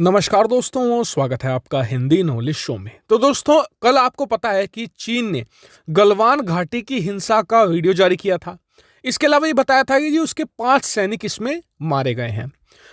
नमस्कार दोस्तों, स्वागत है आपका हिंदी नॉलेज शो में। तो दोस्तों, कल आपको पता है कि चीन ने गलवान घाटी की हिंसा का वीडियो जारी किया था। इसके अलावा ये बताया था कि जी उसके 5 सैनिक इसमें मारे गए हैं।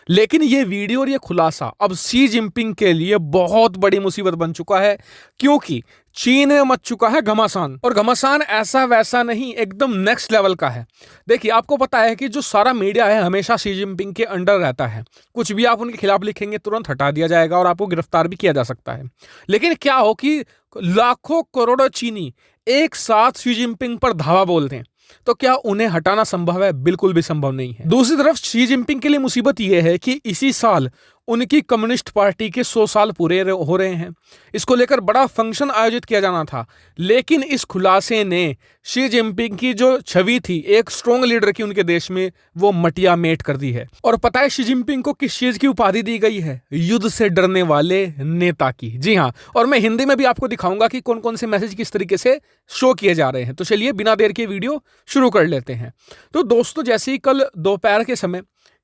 लेकिन ये वीडियो और ये खुलासा अब शी जिनपिंग के लिए बहुत बड़ी मुसीबत बन चुका है, क्योंकि चीन में मच चुका है घमासान। और घमासान ऐसा वैसा नहीं, एकदम नेक्स्ट लेवल का है। देखिए, आपको पता है कि जो सारा मीडिया है हमेशा शी जिनपिंग के अंडर रहता है। कुछ भी आप उनके खिलाफ लिखेंगे तुरंत हटा दिया जाएगा और आपको गिरफ्तार भी किया जा सकता है। लेकिन क्या हो कि लाखों करोड़ों चीनी एक साथ शी जिनपिंग पर धावा बोलते हैं, तो क्या उन्हें हटाना संभव है? बिल्कुल भी संभव नहीं है। दूसरी तरफ शी जिनपिंग के लिए मुसीबत यह है कि इसी साल उनकी कम्युनिस्ट पार्टी के 100 साल पूरे हो रहे हैं। इसको लेकर बड़ा फंक्शन आयोजित किया जाना था, लेकिन इस खुलासे ने शी जिनपिंग की जो छवि थी एक स्ट्रॉन्ग लीडर की उनके देश में, वो मटिया मेट कर दी है। और पता है शी जिनपिंग को किस चीज की उपाधि दी गई है? युद्ध से डरने वाले नेता की। जी हाँ, और मैं हिंदी में भी आपको दिखाऊंगा कि कौन कौन से मैसेज किस तरीके से शो किए जा रहे हैं। तो चलिए बिना देर के वीडियो शुरू कर लेते हैं। तो दोस्तों, जैसे ही कल दोपहर के समय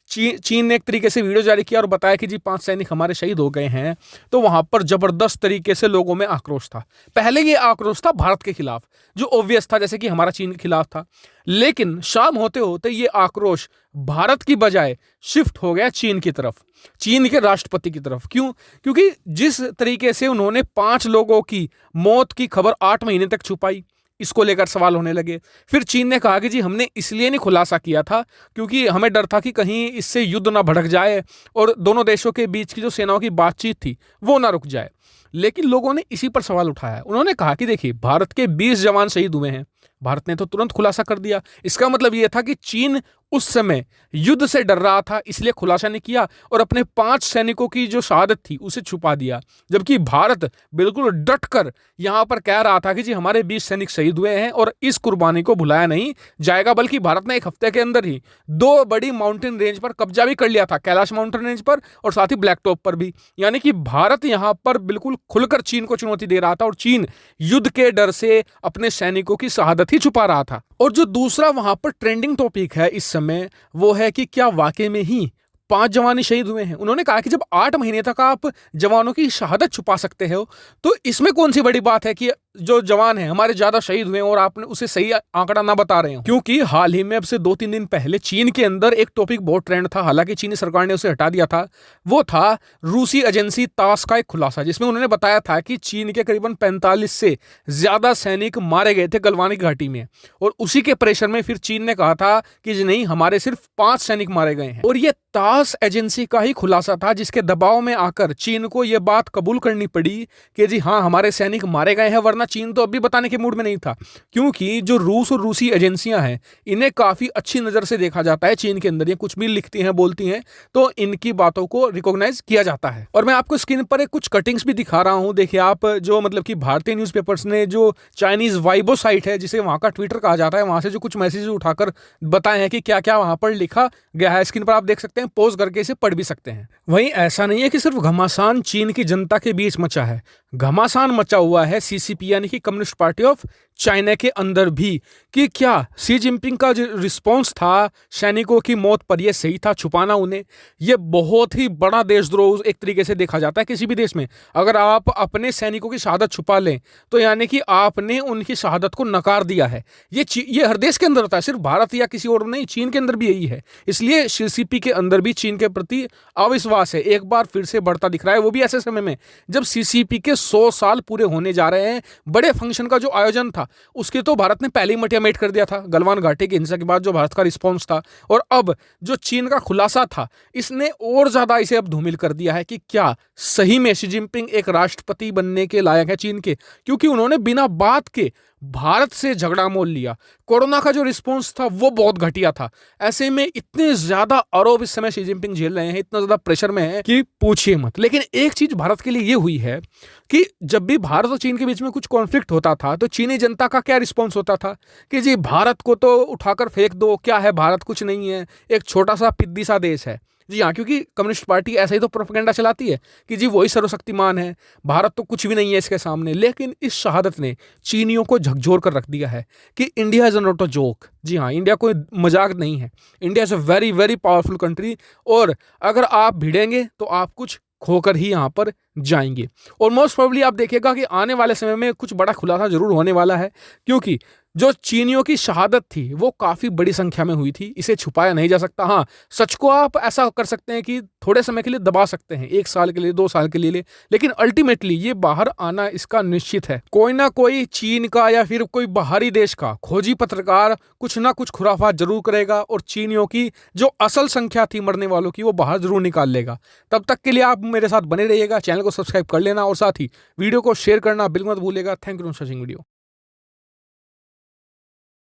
चीन ने एक तरीके से वीडियो जारी किया और बताया कि जी 5 सैनिक हमारे शहीद हो गए हैं, तो वहां पर जबरदस्त तरीके से लोगों में आक्रोश था। पहले ये आक्रोश था भारत के खिलाफ, जो ऑब्वियस था, जैसे कि हमारा चीन के खिलाफ था। लेकिन शाम होते होते ये आक्रोश भारत की बजाय शिफ्ट हो गया चीन की तरफ, चीन के राष्ट्रपति की तरफ। क्यों? क्योंकि जिस तरीके से उन्होंने 5 लोगों की मौत की खबर 8 महीने तक छुपाई, इसको लेकर सवाल होने लगे। फिर चीन ने कहा कि जी हमने इसलिए नहीं खुलासा किया था क्योंकि हमें डर था कि कहीं इससे युद्ध ना भड़क जाए और दोनों देशों के बीच की जो सेनाओं की बातचीत थी वो ना रुक जाए। लेकिन लोगों ने इसी पर सवाल उठाया। उन्होंने कहा कि देखिए, भारत के 20 जवान शहीद हुए हैं। भारत ने तो तुरंत खुलासा कर दिया। इसका मतलब यह था कि चीन उस समय युद्ध से डर रहा था, इसलिए खुलासा नहीं किया और अपने 5 सैनिकों की जो शहादत थी उसे छुपा दिया। जबकि भारत बिल्कुल डट कर यहां पर कह रहा था कि जी हमारे 20 सैनिक शहीद हुए हैं और इस कुर्बानी को भुलाया नहीं जाएगा। बल्कि भारत ने एक हफ्ते के अंदर ही 2 बड़ी माउंटेन रेंज पर कब्जा भी कर लिया था, कैलाश माउंटेन रेंज पर और साथ ही ब्लैक टॉप पर भी। यानी कि भारत यहां पर बिल्कुल खुलकर चीन को चुनौती दे रहा था और चीन युद्ध के डर से अपने सैनिकों की शहादत ही छुपा रहा था। और जो दूसरा वहां पर ट्रेंडिंग टॉपिक है इस समय, वो है कि क्या वाकई में ही 5 जवान शहीद हुए हैं। उन्होंने कहा कि जब 8 महीने तक आप जवानों की शहादत छुपा सकते हो, तो इसमें कौन सी बड़ी बात है कि जो जवान हैं हमारे ज्यादा शहीद हुए और आपने उसे सही आंकड़ा ना बता रहे हो। क्योंकि हाल ही में अब से 2-3 दिन पहले चीन के अंदर एक टॉपिक बहुत ट्रेंड था, हालांकि चीनी सरकार ने उसे हटा दिया था। वो था रूसी एजेंसी तास का एक खुलासा, जिसमें उन्होंने बताया था कि चीन के करीबन 45 से ज्यादा सैनिक मारे गए थे गलवानी घाटी में। और उसी के प्रेशर में फिर चीन ने कहा था कि नहीं, हमारे सिर्फ 5 सैनिक मारे गए हैं। और ये तास एजेंसी का ही खुलासा था, जिसके दबाव में आकर चीन को यह बात कबूल करनी पड़ी कि जी हाँ, हमारे सैनिक मारे गए हैं। वरना चीन तो अभी बताने के मूड में नहीं था, क्योंकि जो रूस और रूसी एजेंसियां हैं इन्हें काफी अच्छी नजर से देखा जाता है चीन के अंदर। ये कुछ भी लिखती हैं, बोलती हैं, तो इनकी बातों को रिकॉग्नाइज किया जाता है। और मैं आपको स्क्रीन पर एक कुछ कटिंग्स भी दिखा रहा हूं। देखिए आप, जो मतलब कि भारतीय न्यूज़पेपर्स ने जो चाइनीज वाइबो साइट है, जिसे वहां का ट्विटर कहा जाता है, वहां से जो कुछ मैसेज उठाकर बताए हैं कि क्या क्या वहां पर लिखा गया है। स्क्रीन पर आप देख सकते हैं, पोज करके इसे पढ़ भी सकते हैं। वहीं ऐसा नहीं है कि सिर्फ घमासान चीन की जनता के बीच मचा है, घमासान मचा हुआ है सीसीपी यानी कि कम्युनिस्ट पार्टी ऑफ चाइना के अंदर भी, कि क्या शी जिनपिंग का जो रिस्पॉन्स था सैनिकों की मौत पर, यह सही था छुपाना उन्हें? यह बहुत ही बड़ा देशद्रोह एक तरीके से देखा जाता है किसी भी देश में। अगर आप अपने सैनिकों की शहादत छुपा लें तो यानी कि आपने उनकी शहादत को नकार दिया है। ये हर देश के अंदर होता है, सिर्फ भारत या किसी और नहीं, चीन के अंदर भी यही है। इसलिए सीसीपी के अंदर भी चीन के प्रति अविश्वास है एक बार फिर से बढ़ता दिख रहा है, वो भी ऐसे समय में जब सीसीपी के 100 साल पूरे होने जा रहे हैं। बड़े फंक्शन का जो आयोजन था उसके तो भारत ने पहले ही मटिया मेट कर दिया था गलवान घाटी की हिंसा के बाद, जो भारत का रिस्पॉन्स था। और अब जो चीन का खुलासा था, इसने और ज्यादा इसे अब धूमिल कर दिया है कि क्या सही में शी जिनपिंग एक राष्ट्रपति बनने के लायक है चीन के। क्योंकि उन्होंने बिना बात के भारत से झगड़ा मोल लिया। कोरोना का जो रिस्पॉन्स था वो बहुत घटिया था। ऐसे में इतने ज्यादा आरोप इस समय शी जिनपिंग झेल रहे हैं, इतना ज्यादा प्रेशर में है कि पूछिए मत। लेकिन एक चीज भारत के लिए ये हुई है कि जब भी भारत और चीन के बीच में कुछ कॉन्फ्लिक्ट होता था तो चीनी जनता का क्या रिस्पॉन्स होता था कि जी भारत को तो उठाकर फेंक दो, क्या है भारत, कुछ नहीं है, एक छोटा सा पिद्दी सा देश है। जी हाँ, क्योंकि कम्युनिस्ट पार्टी ऐसा ही तो प्रोपेगेंडा चलाती है कि जी वही सर्वशक्तिमान है, भारत तो कुछ भी नहीं है इसके सामने। लेकिन इस शहादत ने चीनियों को झकझोर कर रख दिया है कि India is not a joke. जी हाँ, इंडिया कोई मजाक नहीं है, India is a very very powerful country. और अगर आप भिड़ेंगे तो आप कुछ खोकर ही यहाँ पर जाएंगे। और मोस्ट प्रोबेबली आप देखिएगा कि आने वाले समय में कुछ बड़ा खुलासा जरूर होने वाला है, क्योंकि जो चीनियों की शहादत थी वो काफ़ी बड़ी संख्या में हुई थी, इसे छुपाया नहीं जा सकता। हाँ, सच को आप ऐसा कर सकते हैं कि थोड़े समय के लिए दबा सकते हैं, 1 साल के लिए, 2 साल के लिए, लेकिन अल्टीमेटली ये बाहर आना इसका निश्चित है। कोई ना कोई चीन का या फिर कोई बाहरी देश का खोजी पत्रकार कुछ ना कुछ खुराफात जरूर करेगा और चीनियों की जो असल संख्या थी मरने वालों की वो बाहर जरूर निकाल लेगा। तब तक के लिए आप मेरे साथ बने रहिएगा, चैनल को सब्सक्राइब कर लेना और साथ ही वीडियो को शेयर करना बिल्कुल मत भूलिएगा। Thank you for watching video.